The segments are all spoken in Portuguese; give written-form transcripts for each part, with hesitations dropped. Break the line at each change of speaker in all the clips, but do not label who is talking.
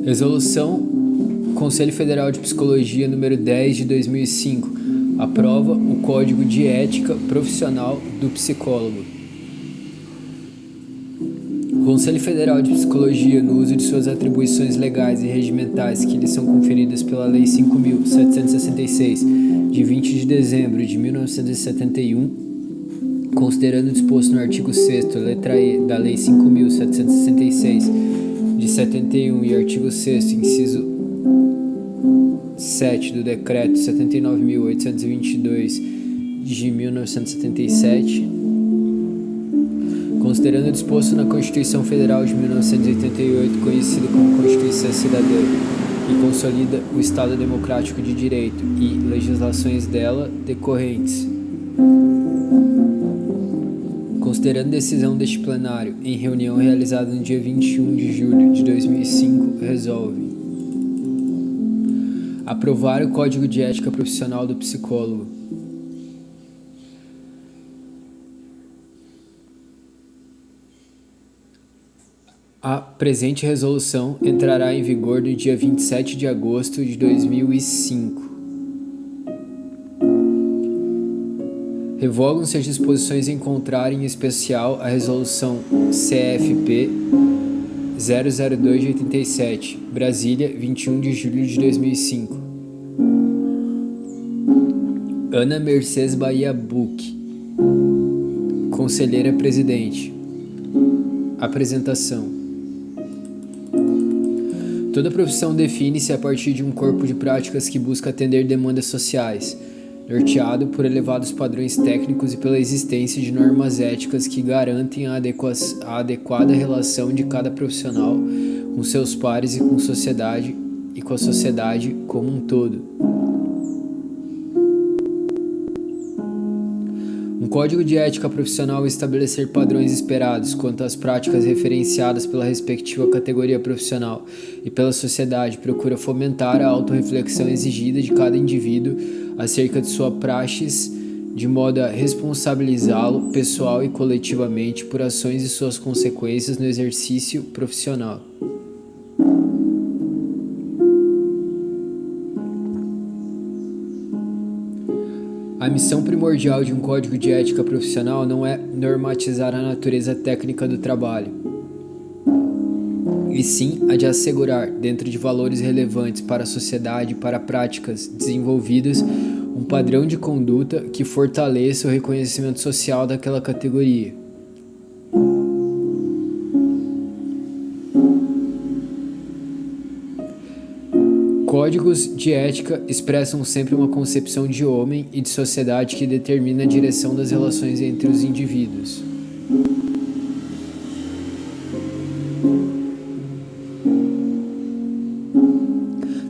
Resolução Conselho Federal de Psicologia número 10 de 2005 aprova o Código de Ética Profissional do Psicólogo. O Conselho Federal de Psicologia, no uso de suas atribuições legais e regimentais que lhe são conferidas pela Lei 5.766, de 20 de dezembro de 1971, considerando o disposto no artigo 6º, letra E, da Lei 5.766, de 71 e artigo 6º, inciso 7 do Decreto 79.822 de 1977, considerando o disposto na Constituição Federal de 1988, conhecida como Constituição Cidadã, e consolida o Estado Democrático de Direito e legislações dela decorrentes. Considerando decisão deste plenário, em reunião realizada no dia 21 de julho de 2005, resolve aprovar o Código de Ética Profissional do Psicólogo. A presente resolução entrará em vigor no dia 27 de agosto de 2005. Revogam-se as disposições em contrário, em especial a Resolução CFP 002 de 87, Brasília, 21 de julho de 2005. Ana Mercedes Bahia Buch, Conselheira Presidente. Apresentação. Toda profissão define-se a partir de um corpo de práticas que busca atender demandas sociais, norteado por elevados padrões técnicos e pela existência de normas éticas que garantem a adequada relação de cada profissional com seus pares e com a sociedade como um todo. Um código de ética profissional é estabelecer padrões esperados quanto às práticas referenciadas pela respectiva categoria profissional e pela sociedade, procura fomentar a autorreflexão exigida de cada indivíduo acerca de sua praxis, de modo a responsabilizá-lo pessoal e coletivamente por ações e suas consequências no exercício profissional. A missão primordial de um código de ética profissional não é normatizar a natureza técnica do trabalho, e sim a de assegurar, dentro de valores relevantes para a sociedade e para práticas desenvolvidas, um padrão de conduta que fortaleça o reconhecimento social daquela categoria. Códigos de ética expressam sempre uma concepção de homem e de sociedade que determina a direção das relações entre os indivíduos.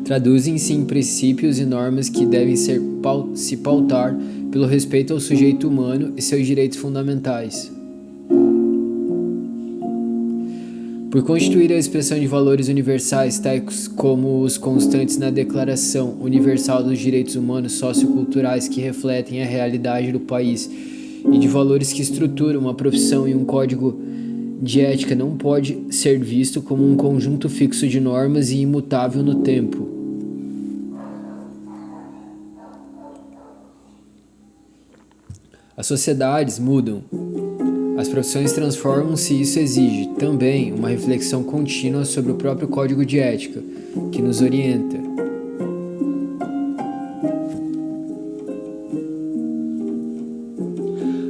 Traduzem-se em princípios e normas que devem se pautar pelo respeito ao sujeito humano e seus direitos fundamentais. Por constituir a expressão de valores universais, tais como os constantes na Declaração Universal dos Direitos Humanos Socioculturais que refletem a realidade do país, e de valores que estruturam uma profissão, e um código de ética não pode ser visto como um conjunto fixo de normas e imutável no tempo. As sociedades mudam. As profissões transformam-se e isso exige, também, uma reflexão contínua sobre o próprio código de ética, que nos orienta.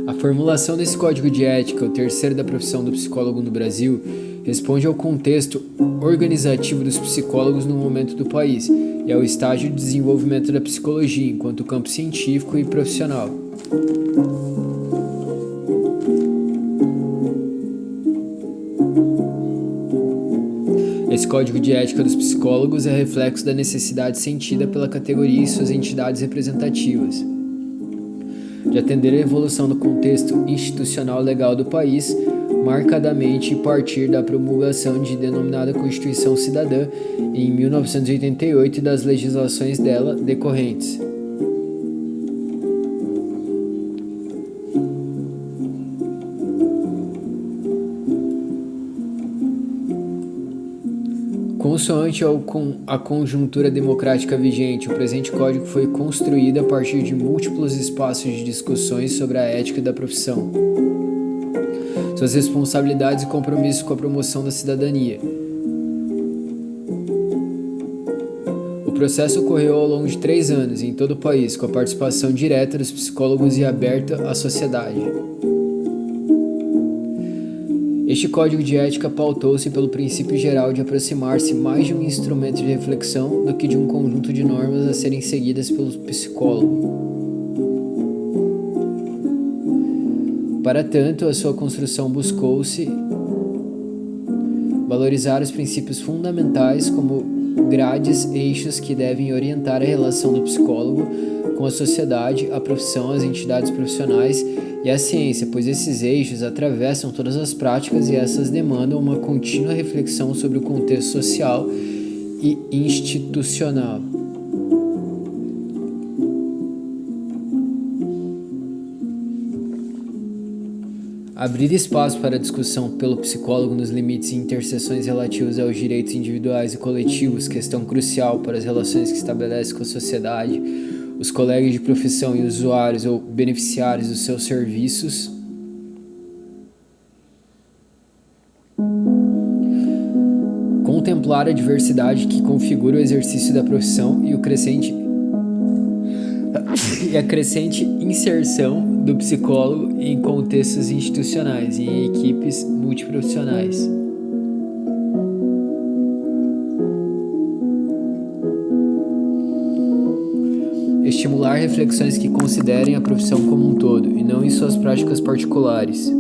A formulação desse código de ética, o terceiro da profissão do psicólogo no Brasil, responde ao contexto organizativo dos psicólogos no momento do país e ao estágio de desenvolvimento da psicologia enquanto campo científico e profissional. Esse código de ética dos psicólogos é reflexo da necessidade sentida pela categoria e suas entidades representativas de atender à evolução do contexto institucional legal do país, marcadamente a partir da promulgação de denominada Constituição Cidadã em 1988 e das legislações dela decorrentes. Consoante a conjuntura democrática vigente, o presente código foi construído a partir de múltiplos espaços de discussões sobre a ética da profissão, suas responsabilidades e compromissos com a promoção da cidadania. O processo ocorreu ao longo de 3 anos em todo o país, com a participação direta dos psicólogos e aberta à sociedade. Este código de ética pautou-se pelo princípio geral de aproximar-se mais de um instrumento de reflexão do que de um conjunto de normas a serem seguidas pelo psicólogo. Para tanto, a sua construção buscou-se valorizar os princípios fundamentais como grades, eixos que devem orientar a relação do psicólogo com a sociedade, a profissão, as entidades profissionais e a ciência, pois esses eixos atravessam todas as práticas e essas demandam uma contínua reflexão sobre o contexto social e institucional. Abrir espaço para a discussão pelo psicólogo nos limites e interseções relativos aos direitos individuais e coletivos, questão crucial para as relações que estabelece com a sociedade, os colegas de profissão e usuários ou beneficiários dos seus serviços. Contemplar a diversidade que configura o exercício da profissão e a crescente inserção do psicólogo em contextos institucionais e em equipes multiprofissionais. Estimular reflexões que considerem a profissão como um todo e não em suas práticas particulares.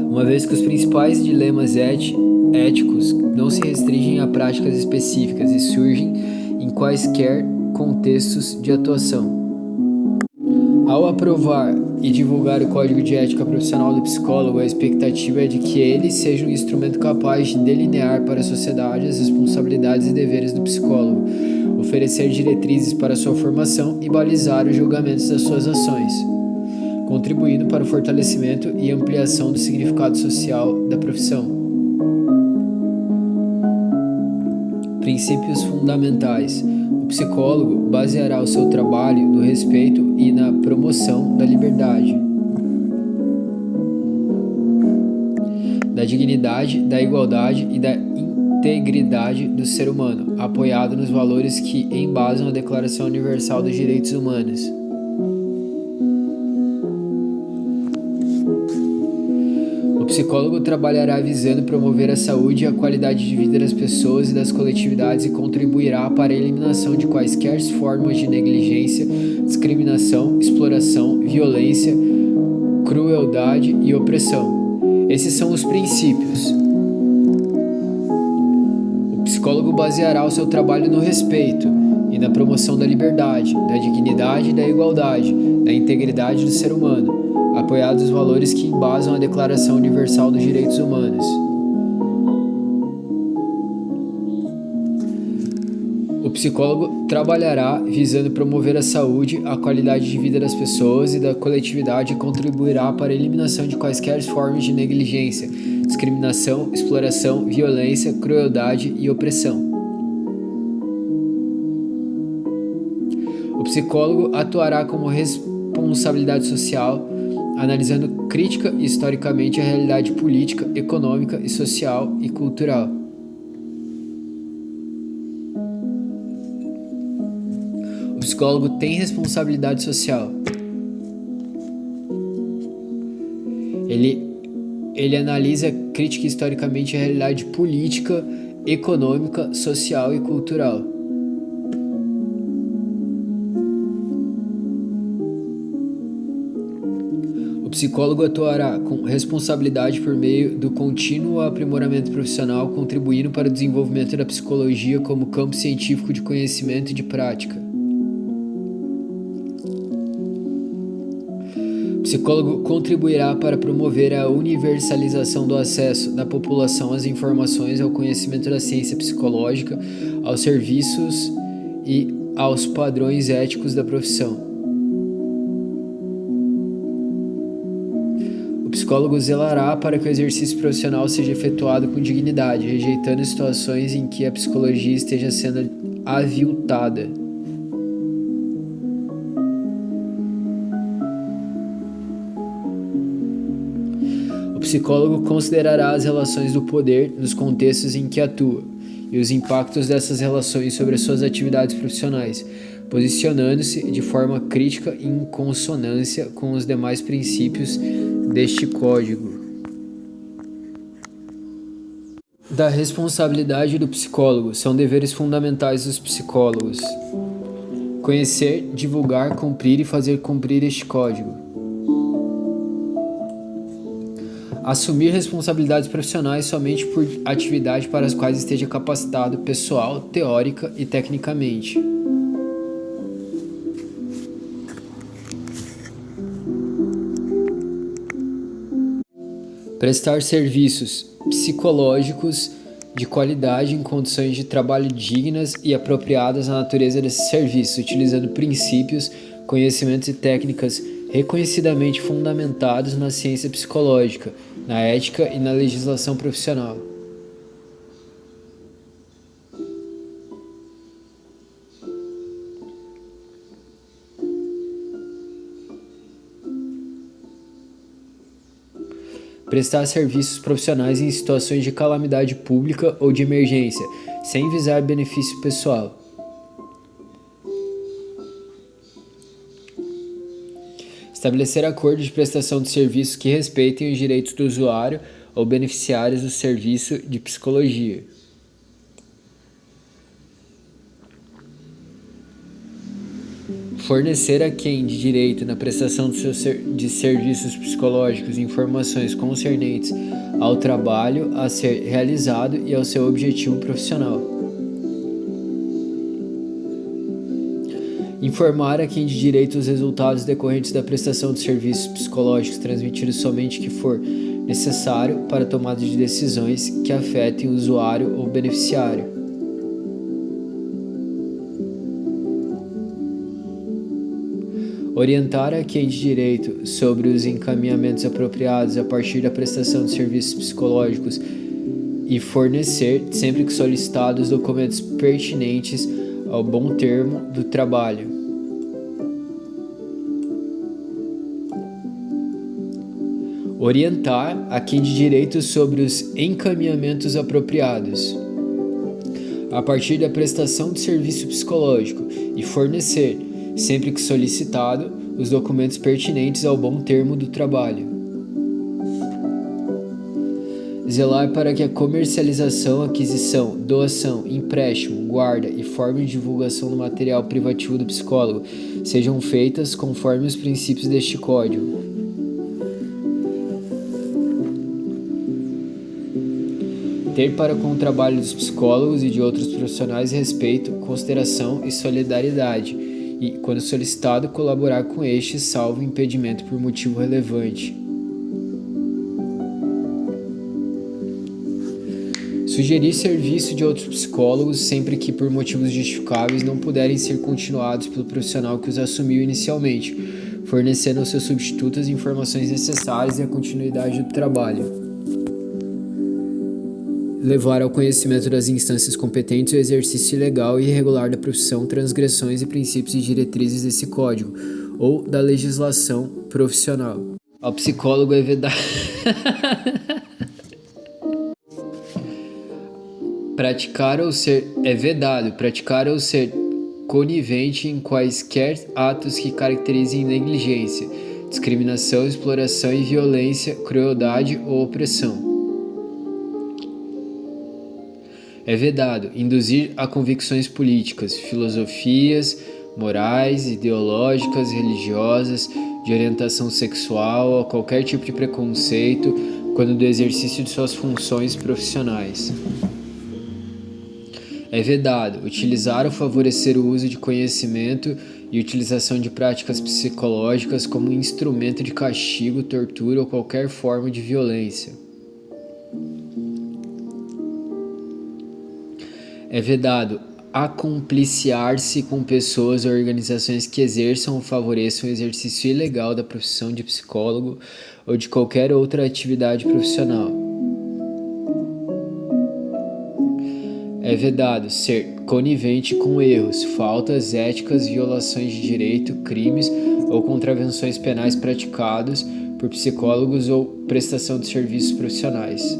Uma vez que os principais dilemas éticos não se restringem a práticas específicas e surgem em quaisquer contextos de atuação. Ao aprovar e divulgar o Código de Ética Profissional do Psicólogo, a expectativa é de que ele seja um instrumento capaz de delinear para a sociedade as responsabilidades e deveres do psicólogo, oferecer diretrizes para sua formação e balizar os julgamentos das suas ações, contribuindo para o fortalecimento e ampliação do significado social da profissão. Princípios fundamentais. O psicólogo baseará o seu trabalho no respeito e na promoção da liberdade, da dignidade, da igualdade e da integridade do ser humano, apoiado nos valores que embasam a Declaração Universal dos Direitos Humanos. O psicólogo trabalhará visando promover a saúde e a qualidade de vida das pessoas e das coletividades e contribuirá para a eliminação de quaisquer formas de negligência, discriminação, exploração, violência, crueldade e opressão. Esses são os princípios. O psicólogo baseará o seu trabalho no respeito e na promoção da liberdade, da dignidade e da igualdade, da integridade do ser humano, apoiados nos valores que embasam a Declaração Universal dos Direitos Humanos. O psicólogo trabalhará visando promover a saúde, a qualidade de vida das pessoas e da coletividade e contribuirá para a eliminação de quaisquer formas de negligência, discriminação, exploração, violência, crueldade e opressão. O psicólogo atuará como responsabilidade social, analisando crítica e historicamente a realidade política, econômica e social e cultural. O psicólogo tem responsabilidade social. Ele analisa crítica e historicamente a realidade política, econômica, social e cultural. O psicólogo atuará com responsabilidade por meio do contínuo aprimoramento profissional, contribuindo para o desenvolvimento da psicologia como campo científico de conhecimento e de prática. O psicólogo contribuirá para promover a universalização do acesso da população às informações, ao conhecimento da ciência psicológica, aos serviços e aos padrões éticos da profissão. O psicólogo zelará para que o exercício profissional seja efetuado com dignidade, rejeitando situações em que a psicologia esteja sendo aviltada. O psicólogo considerará as relações do poder nos contextos em que atua e os impactos dessas relações sobre as suas atividades profissionais, posicionando-se de forma crítica e em consonância com os demais princípios deste código. Da responsabilidade do psicólogo são deveres fundamentais dos psicólogos: conhecer, divulgar, cumprir e fazer cumprir este código. Assumir responsabilidades profissionais somente por atividade para as quais esteja capacitado pessoal, teórica e tecnicamente. Prestar serviços psicológicos de qualidade em condições de trabalho dignas e apropriadas à natureza desses serviços, utilizando princípios, conhecimentos e técnicas reconhecidamente fundamentados na ciência psicológica, na ética e na legislação profissional. Prestar serviços profissionais em situações de calamidade pública ou de emergência, sem visar benefício pessoal. Estabelecer acordos de prestação de serviços que respeitem os direitos do usuário ou beneficiários do serviço de psicologia. Fornecer a quem de direito na prestação de serviços psicológicos informações concernentes ao trabalho a ser realizado e ao seu objetivo profissional. Informar a quem de direito os resultados decorrentes da prestação de serviços psicológicos transmitidos somente que for necessário para a tomada de decisões que afetem o usuário ou beneficiário. Orientar a quem de direito sobre os encaminhamentos apropriados a partir da prestação de serviços psicológicos e fornecer, sempre que solicitados, documentos pertinentes ao bom termo do trabalho. Orientar a quem de direito sobre os encaminhamentos apropriados a partir da prestação de serviço psicológico e fornecer, sempre que solicitado, os documentos pertinentes ao bom termo do trabalho. Zelar para que a comercialização, aquisição, doação, empréstimo, guarda e forma de divulgação do material privativo do psicólogo sejam feitas conforme os princípios deste código. Ter para com o trabalho dos psicólogos e de outros profissionais respeito, consideração e solidariedade, e, quando solicitado, colaborar com estes, salvo impedimento por motivo relevante. Sugerir serviço de outros psicólogos sempre que, por motivos justificáveis, não puderem ser continuados pelo profissional que os assumiu inicialmente, fornecendo aos seus substitutos informações necessárias e a continuidade do trabalho. Levar ao conhecimento das instâncias competentes o exercício ilegal e irregular da profissão, transgressões e princípios e diretrizes desse código ou da legislação profissional. Ao psicólogo é vedado praticar ou ser conivente em quaisquer atos que caracterizem negligência, discriminação, exploração e violência, crueldade ou opressão. É vedado induzir a convicções políticas, filosofias, morais, ideológicas, religiosas, de orientação sexual ou qualquer tipo de preconceito quando do exercício de suas funções profissionais. É vedado utilizar ou favorecer o uso de conhecimento e utilização de práticas psicológicas como instrumento de castigo, tortura ou qualquer forma de violência. É vedado acompliciar-se com pessoas ou organizações que exerçam ou favoreçam o exercício ilegal da profissão de psicólogo ou de qualquer outra atividade profissional. É vedado ser conivente com erros, faltas éticas, violações de direito, crimes ou contravenções penais praticados por psicólogos ou prestação de serviços profissionais.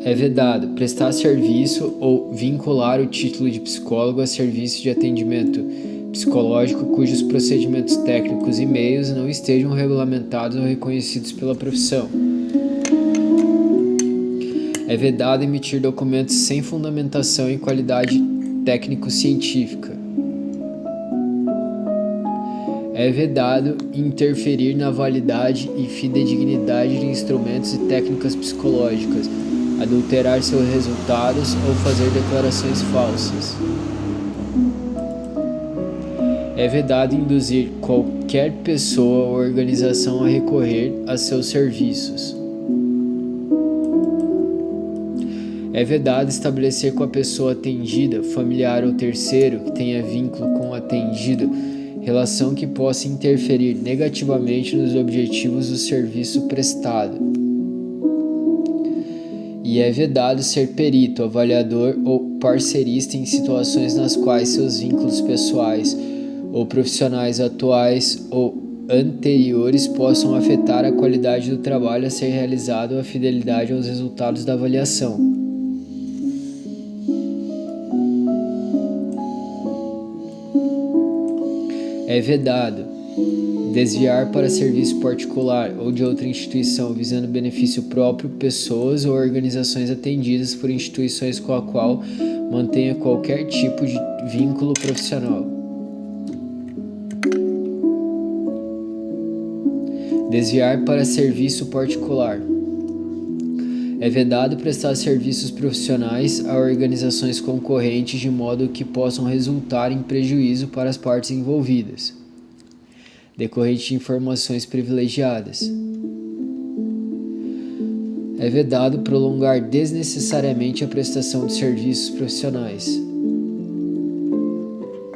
É vedado prestar serviço ou vincular o título de psicólogo a serviço de atendimento psicológico cujos procedimentos técnicos e meios não estejam regulamentados ou reconhecidos pela profissão. É vedado emitir documentos sem fundamentação e qualidade técnico-científica. É vedado interferir na validade e fidedignidade de instrumentos e técnicas psicológicas, adulterar seus resultados ou fazer declarações falsas. É vedado induzir qualquer pessoa ou organização a recorrer a seus serviços. É vedado estabelecer com a pessoa atendida, familiar ou terceiro que tenha vínculo com o atendido, relação que possa interferir negativamente nos objetivos do serviço prestado. E é vedado ser perito, avaliador ou parcerista em situações nas quais seus vínculos pessoais ou profissionais atuais ou anteriores possam afetar a qualidade do trabalho a ser realizado ou a fidelidade aos resultados da avaliação. É vedado desviar para serviço particular ou de outra instituição visando benefício próprio pessoas ou organizações atendidas por instituições com a qual mantenha qualquer tipo de vínculo profissional. Desviar para serviço particular. É vedado prestar serviços profissionais a organizações concorrentes de modo que possam resultar em prejuízo para as partes envolvidas, decorrente de informações privilegiadas. É vedado prolongar desnecessariamente a prestação de serviços profissionais.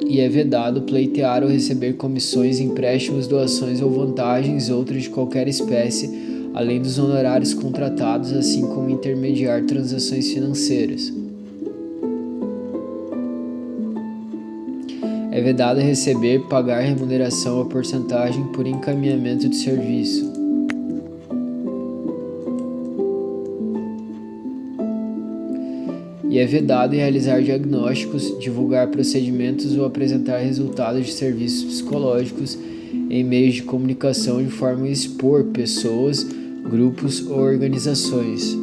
E é vedado pleitear ou receber comissões, empréstimos, doações ou vantagens, outras de qualquer espécie, além dos honorários contratados, assim como intermediar transações financeiras. É vedado receber, pagar remuneração ou porcentagem por encaminhamento de serviço. E é vedado realizar diagnósticos, divulgar procedimentos ou apresentar resultados de serviços psicológicos em meios de comunicação de forma a expor pessoas, grupos ou organizações.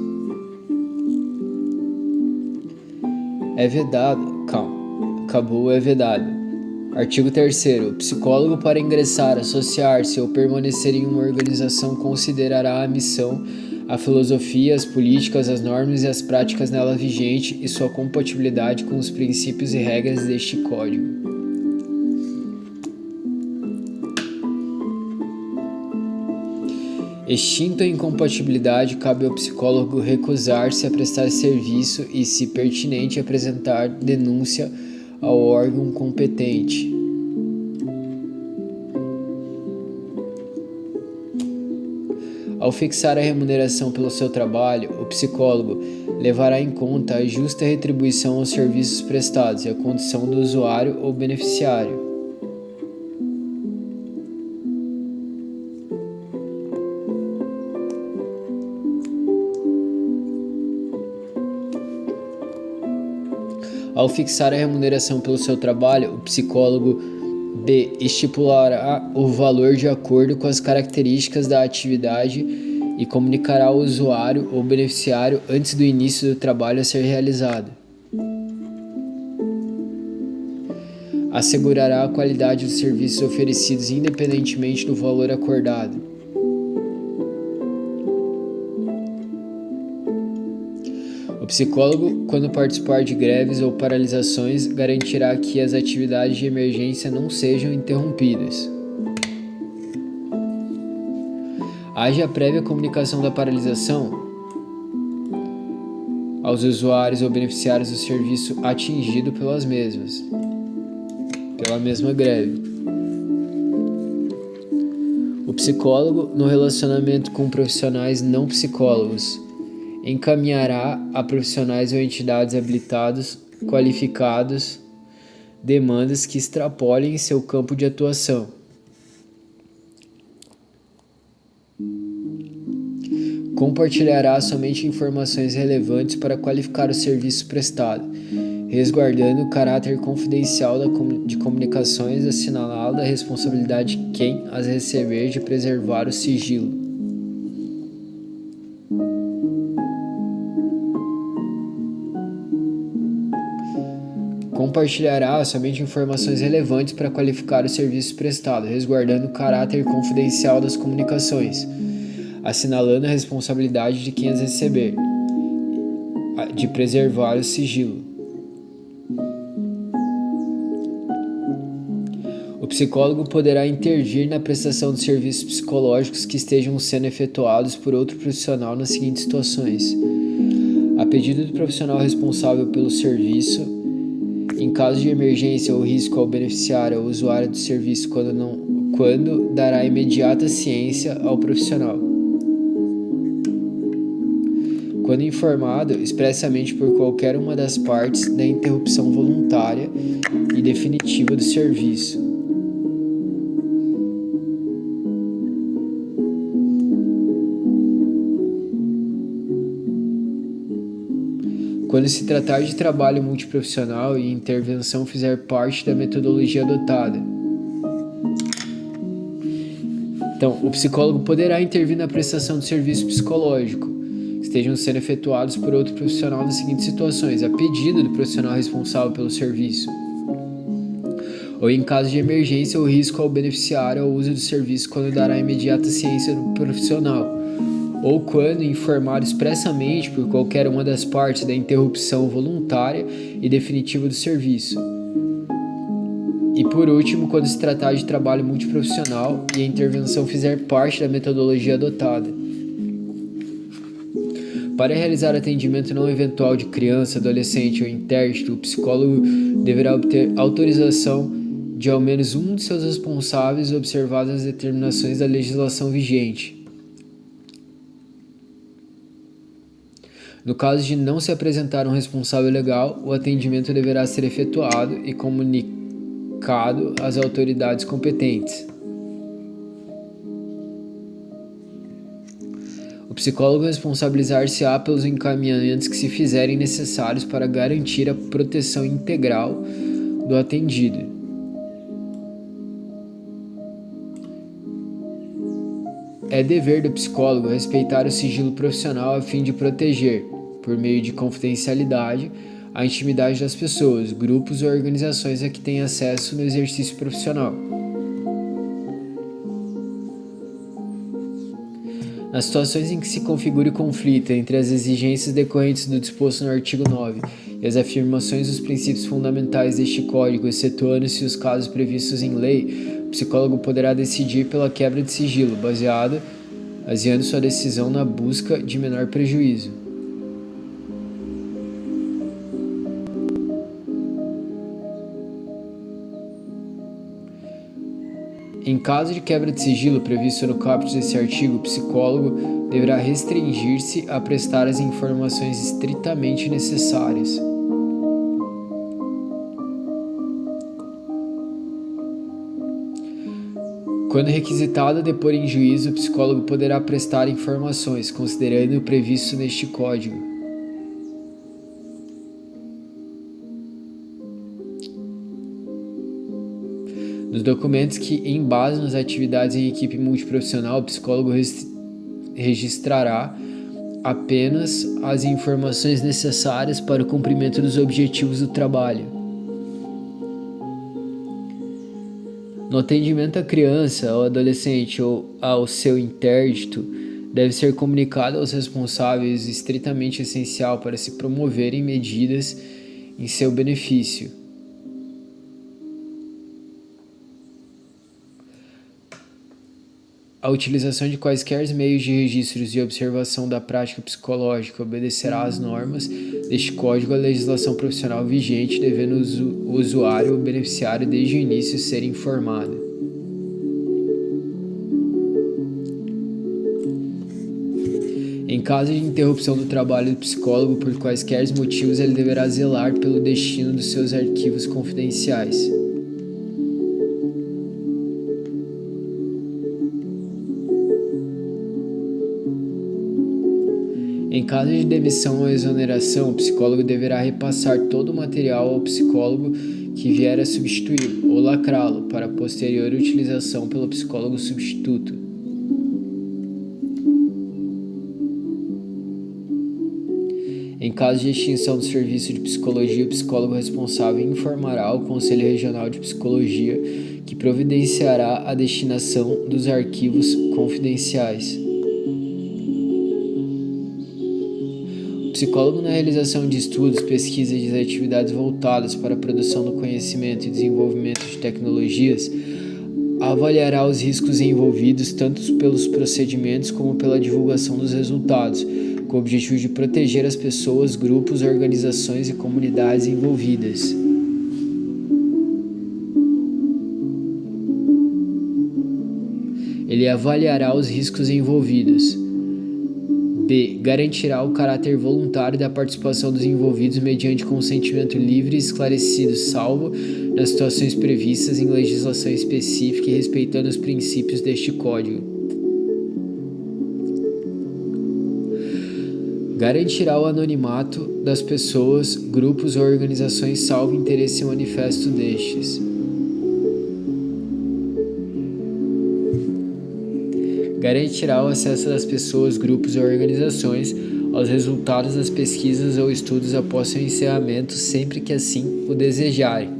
É vedado. É vedado. Artigo 3º. O psicólogo, para ingressar, associar-se ou permanecer em uma organização, considerará a missão, a filosofia, as políticas, as normas e as práticas nela vigentes e sua compatibilidade com os princípios e regras deste Código. Extinta a incompatibilidade, cabe ao psicólogo recusar-se a prestar serviço e, se pertinente, apresentar denúncia ao órgão competente. Ao fixar a remuneração pelo seu trabalho, o psicólogo levará em conta a justa retribuição aos serviços prestados e a condição do usuário ou beneficiário. Ao fixar a remuneração pelo seu trabalho, o psicólogo B. estipulará o valor de acordo com as características da atividade e comunicará ao usuário ou beneficiário antes do início do trabalho a ser realizado. Assegurará a qualidade dos serviços oferecidos independentemente do valor acordado. O psicólogo, quando participar de greves ou paralisações, garantirá que as atividades de emergência não sejam interrompidas. Haja prévia comunicação da paralisação aos usuários ou beneficiários do serviço atingido pela mesma greve. O psicólogo, no relacionamento com profissionais não psicólogos, encaminhará a profissionais ou entidades habilitados, qualificados, demandas que extrapolem seu campo de atuação. Compartilhará somente informações relevantes para qualificar o serviço prestado, resguardando o caráter confidencial de comunicações, assinalando a responsabilidade de quem as receber de preservar o sigilo. Compartilhará somente informações relevantes para qualificar o serviço prestado, resguardando o caráter confidencial das comunicações, assinalando a responsabilidade de quem as receber, de preservar o sigilo. O psicólogo poderá intervir na prestação de serviços psicológicos que estejam sendo efetuados por outro profissional nas seguintes situações: a pedido do profissional responsável pelo serviço, em caso de emergência ou risco ao beneficiário ou usuário do serviço, quando dará imediata ciência ao profissional. Quando informado expressamente por qualquer uma das partes da interrupção voluntária e definitiva do serviço. Quando se tratar de trabalho multiprofissional e intervenção fizer parte da metodologia adotada. Então, o psicólogo poderá intervir na prestação de serviço psicológico que estejam sendo efetuados por outro profissional nas seguintes situações: a pedido do profissional responsável pelo serviço, ou em caso de emergência ou risco ao beneficiário ao uso do serviço, quando dará imediata ciência do profissional, ou quando informado expressamente por qualquer uma das partes da interrupção voluntária e definitiva do serviço. E por último, quando se tratar de trabalho multiprofissional e a intervenção fizer parte da metodologia adotada. Para realizar atendimento não eventual de criança, adolescente ou interdito, o psicólogo deverá obter autorização de ao menos um de seus responsáveis, observadas as determinações da legislação vigente. No caso de não se apresentar um responsável legal, o atendimento deverá ser efetuado e comunicado às autoridades competentes. O psicólogo responsabilizar-se-á pelos encaminhamentos que se fizerem necessários para garantir a proteção integral do atendido. É dever do psicólogo respeitar o sigilo profissional a fim de proteger, por meio de confidencialidade, a intimidade das pessoas, grupos ou organizações a que tem acesso no exercício profissional. Nas situações em que se configure conflito entre as exigências decorrentes do disposto no artigo 9 e as afirmações dos princípios fundamentais deste Código, excetuando-se os casos previstos em lei, o psicólogo poderá decidir pela quebra de sigilo, baseando sua decisão na busca de menor prejuízo. Em caso de quebra de sigilo previsto no caput desse artigo, o psicólogo deverá restringir-se a prestar as informações estritamente necessárias. Quando requisitado a depor em juízo, o psicólogo poderá prestar informações, considerando o previsto neste Código. Nos documentos que embasam as atividades em equipe multiprofissional, o psicólogo registrará apenas as informações necessárias para o cumprimento dos objetivos do trabalho. No atendimento à criança, ao adolescente ou ao seu interdito, deve ser comunicado aos responsáveis estritamente essencial para se promoverem medidas em seu benefício. A utilização de quaisquer meios de registros e observação da prática psicológica obedecerá às normas deste Código, a legislação profissional vigente, devendo o usuário ou beneficiário desde o início ser informado. Em caso de interrupção do trabalho do psicólogo por quaisquer motivos, ele deverá zelar pelo destino dos seus arquivos confidenciais. Em caso de demissão ou exoneração, o psicólogo deverá repassar todo o material ao psicólogo que vier a substituí-lo ou lacrá-lo para posterior utilização pelo psicólogo substituto. Em caso de extinção do serviço de psicologia, o psicólogo responsável informará o Conselho Regional de Psicologia, que providenciará a destinação dos arquivos confidenciais. O psicólogo, na realização de estudos, pesquisas e atividades voltadas para a produção do conhecimento e desenvolvimento de tecnologias, avaliará os riscos envolvidos tanto pelos procedimentos como pela divulgação dos resultados, com o objetivo de proteger as pessoas, grupos, organizações e comunidades envolvidas. Ele avaliará os riscos envolvidos. B. Garantirá o caráter voluntário da participação dos envolvidos mediante consentimento livre e esclarecido, salvo nas situações previstas em legislação específica e respeitando os princípios deste Código. Garantirá o anonimato das pessoas, grupos ou organizações, salvo interesse manifesto destes. Garantirá o acesso das pessoas, grupos ou organizações aos resultados das pesquisas ou estudos após seu encerramento, sempre que assim o desejarem.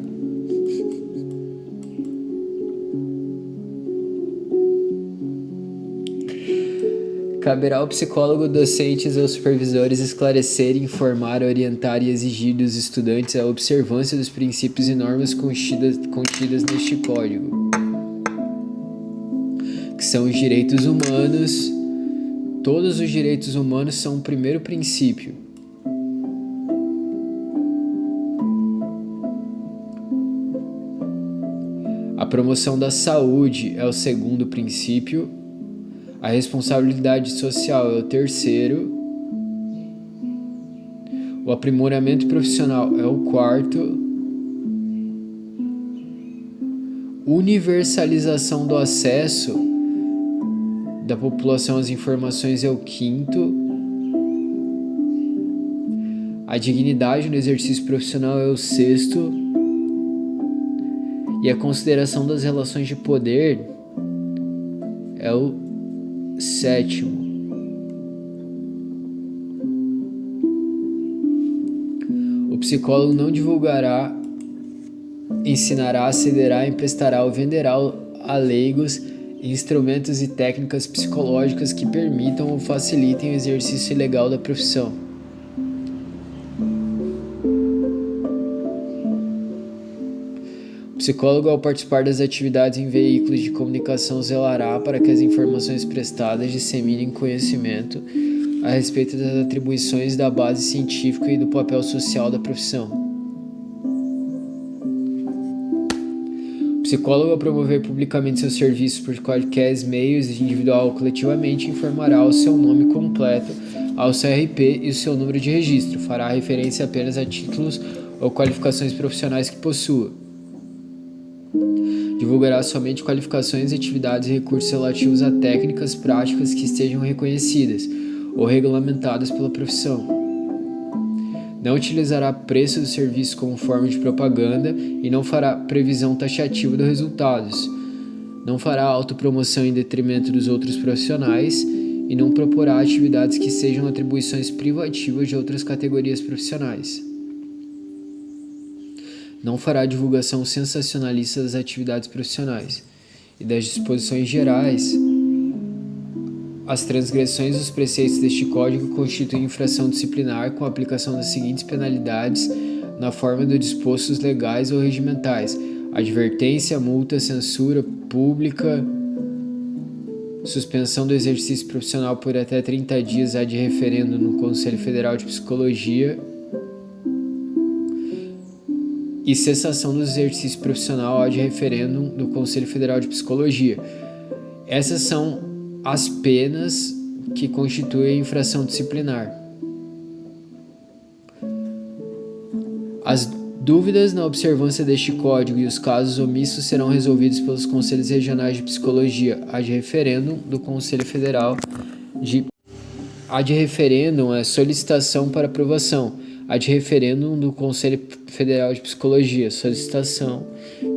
Caberá ao psicólogo, docentes ou supervisores esclarecer, informar, orientar e exigir dos estudantes a observância dos princípios e normas contidas neste Código, que são os direitos humanos. Todos os direitos humanos são o primeiro princípio. A promoção da saúde é o segundo princípio. A responsabilidade social é o terceiro. O aprimoramento profissional é o quarto. Universalização do acesso da população às informações é o quinto. A dignidade no exercício profissional é o sexto. E a consideração das relações de poder é o sétimo. O psicólogo não divulgará, ensinará, cederá, emprestará ou venderá a leigos instrumentos e técnicas psicológicas que permitam ou facilitem o exercício legal da profissão. O psicólogo, ao participar das atividades em veículos de comunicação, zelará para que as informações prestadas disseminem conhecimento a respeito das atribuições da base científica e do papel social da profissão. O psicólogo, ao promover publicamente seus serviços por quaisquer meios, individual ou coletivamente, informará o seu nome completo, ao CRP e o seu número de registro. Fará referência apenas a títulos ou qualificações profissionais que possua. Divulgará somente qualificações, atividades e recursos relativos a técnicas práticas que estejam reconhecidas ou regulamentadas pela profissão. Não utilizará preço do serviço como forma de propaganda e não fará previsão taxativa dos resultados. Não fará autopromoção em detrimento dos outros profissionais e não proporá atividades que sejam atribuições privativas de outras categorias profissionais. Não fará divulgação sensacionalista das atividades profissionais e das disposições gerais. As transgressões dos preceitos deste Código constituem infração disciplinar com a aplicação das seguintes penalidades na forma dos dispostos legais ou regimentais: advertência, multa, censura pública Suspensão do exercício profissional por até 30 dias ad referendo no Conselho Federal de Psicologia e cessação do exercício profissional ad referendum do Conselho Federal de Psicologia. Essas são as penas que constituem infração disciplinar. As dúvidas na observância deste código e os casos omissos serão resolvidos pelos Conselhos Regionais de Psicologia ad referendum do Conselho Federal de... Ad referendum é solicitação para aprovação. Ad referendum do Conselho Federal de Psicologia, solicitação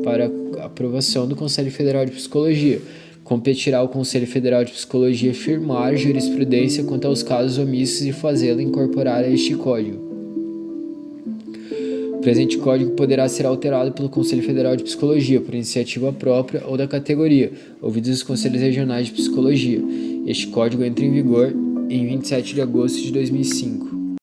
para aprovação do Conselho Federal de Psicologia. Competirá ao Conselho Federal de Psicologia firmar jurisprudência quanto aos casos omissos e fazê-la incorporar a este código. O presente código poderá ser alterado pelo Conselho Federal de Psicologia por iniciativa própria ou da categoria, ouvidos os Conselhos Regionais de Psicologia. Este código entra em vigor em 27 de agosto de 2005.